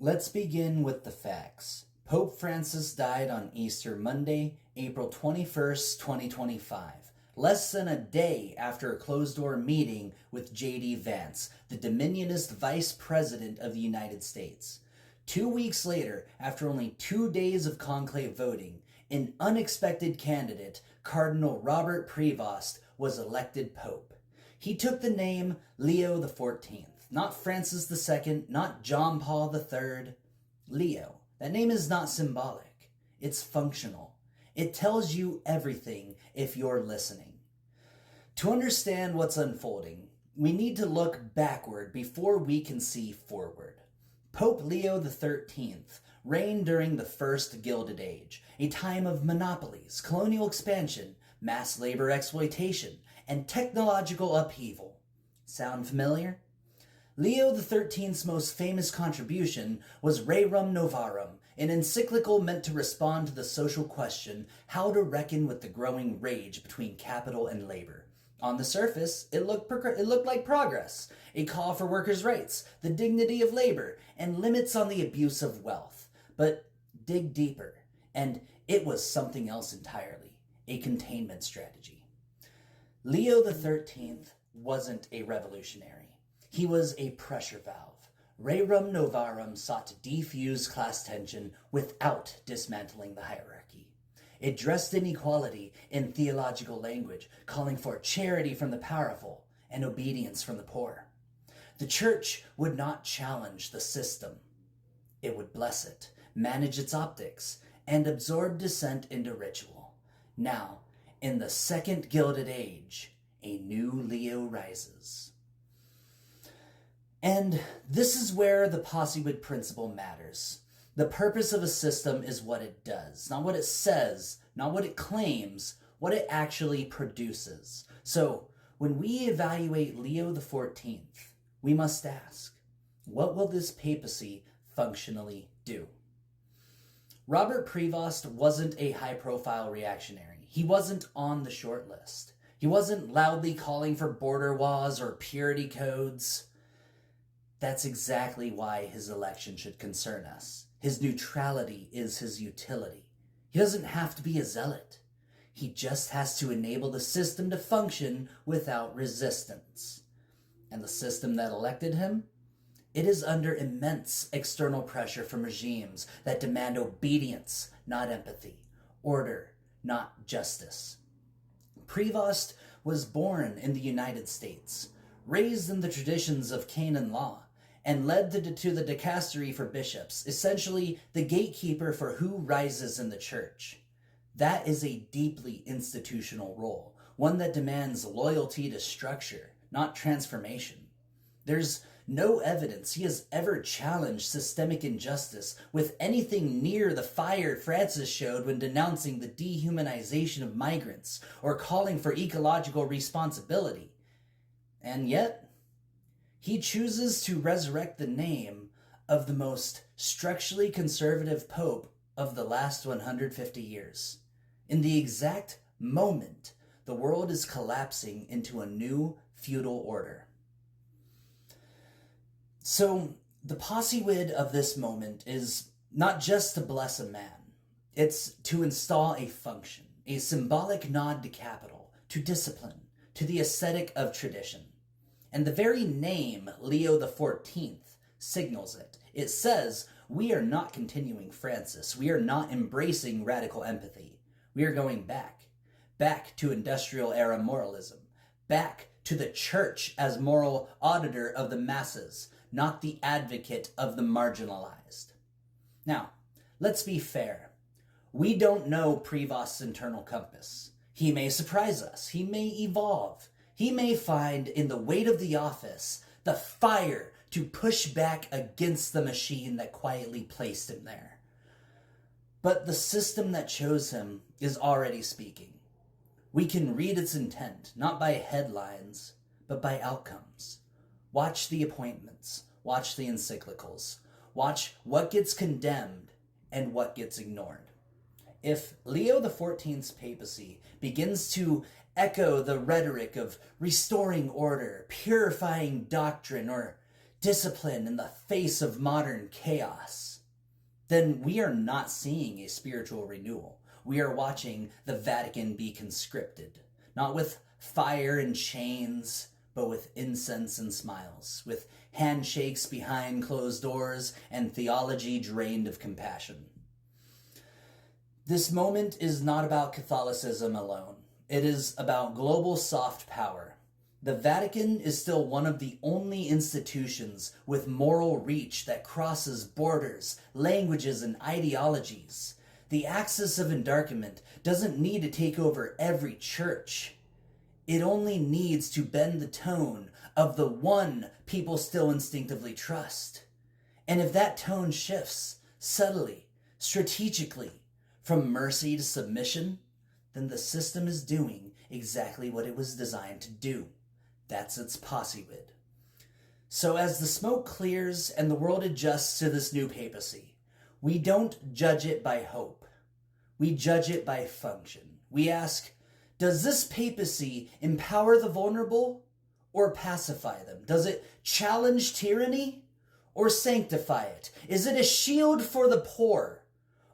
Let's begin with the facts. Pope Francis died on Easter Monday, April 21st, 2025, less than a day after a closed-door meeting with J.D. Vance, the Dominionist Vice President of the United States. 2 weeks later, after only 2 days of conclave voting, an unexpected candidate, Cardinal Robert Prevost, was elected Pope. He took the name Leo XIV. Not Francis II, not John Paul III. Leo. That name is not symbolic. It's functional. It tells you everything if you're listening. To understand what's unfolding, we need to look backward before we can see forward. Pope Leo XIII reigned during the First Gilded Age, a time of monopolies, colonial expansion, mass labor exploitation, and technological upheaval. Sound familiar? Leo XIII's most famous contribution was Rerum Novarum, an encyclical meant to respond to the social question how to reckon with the growing rage between capital and labor. On the surface, it looked like progress, a call for workers' rights, the dignity of labor, and limits on the abuse of wealth. But dig deeper, and it was something else entirely, a containment strategy. Leo XIII wasn't a revolutionary. He was a pressure valve. Rerum Novarum sought to defuse class tension without dismantling the hierarchy. It dressed inequality in theological language, calling for charity from the powerful and obedience from the poor. The church would not challenge the system. It would bless it, manage its optics, and absorb dissent into ritual. Now, in the Second Gilded Age, a new Leo rises. And this is where the papacy principle matters. The purpose of a system is what it does, not what it says, not what it claims, what it actually produces. So, when we evaluate Leo XIV, we must ask, what will this papacy functionally do? Robert Prevost wasn't a high-profile reactionary. He wasn't on the short list. He wasn't loudly calling for border walls or purity codes. That's exactly why his election should concern us. His neutrality is his utility. He doesn't have to be a zealot. He just has to enable the system to function without resistance. And the system that elected him? It is under immense external pressure from regimes that demand obedience, not empathy, order, not justice. Prevost was born in the United States, raised in the traditions of canon law, and led to the dicastery for bishops, essentially the gatekeeper for who rises in the church. That is a deeply institutional role, one that demands loyalty to structure, not transformation. There's no evidence he has ever challenged systemic injustice with anything near the fire Francis showed when denouncing the dehumanization of migrants or calling for ecological responsibility. And yet, he chooses to resurrect the name of the most structurally conservative pope of the last 150 years. In the exact moment, the world is collapsing into a new feudal order. So, the possewood of this moment is not just to bless a man. It's to install a function, a symbolic nod to capital, to discipline, to the aesthetic of tradition. And the very name, Leo XIV, signals it. It says, we are not continuing Francis. We are not embracing radical empathy. We are going back to industrial era moralism, back to the church as moral auditor of the masses, not the advocate of the marginalized. Now, let's be fair. We don't know Prevost's internal compass. He may surprise us. He may evolve. He may find in the weight of the office the fire to push back against the machine that quietly placed him there. But the system that chose him is already speaking. We can read its intent, not by headlines, but by outcomes. Watch the appointments, watch the encyclicals, watch what gets condemned and what gets ignored. If Leo XIV's papacy begins to echo the rhetoric of restoring order, purifying doctrine, or discipline in the face of modern chaos, then we are not seeing a spiritual renewal. We are watching the Vatican be conscripted, not with fire and chains, but with incense and smiles, with handshakes behind closed doors and theology drained of compassion. This moment is not about Catholicism alone. It is about global soft power. The Vatican is still one of the only institutions with moral reach that crosses borders, languages, and ideologies. The Axis of Endarkenment doesn't need to take over every church. It only needs to bend the tone of the one people still instinctively trust. And if that tone shifts subtly, strategically, from mercy to submission, then the system is doing exactly what it was designed to do. That's its poised. So as the smoke clears and the world adjusts to this new papacy, we don't judge it by hope. We judge it by function. We ask, does this papacy empower the vulnerable or pacify them? Does it challenge tyranny or sanctify it? Is it a shield for the poor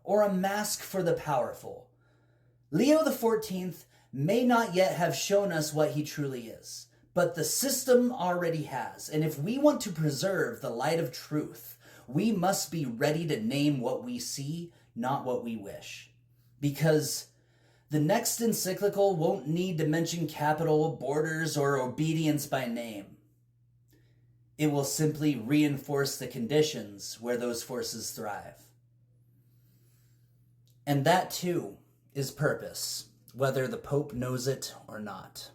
or a mask for the powerful? Leo XIV may not yet have shown us what he truly is, but the system already has. And if we want to preserve the light of truth, we must be ready to name what we see, not what we wish. Because the next encyclical won't need to mention capital, borders, or obedience by name. It will simply reinforce the conditions where those forces thrive. And that, too, is purpose, whether the Pope knows it or not.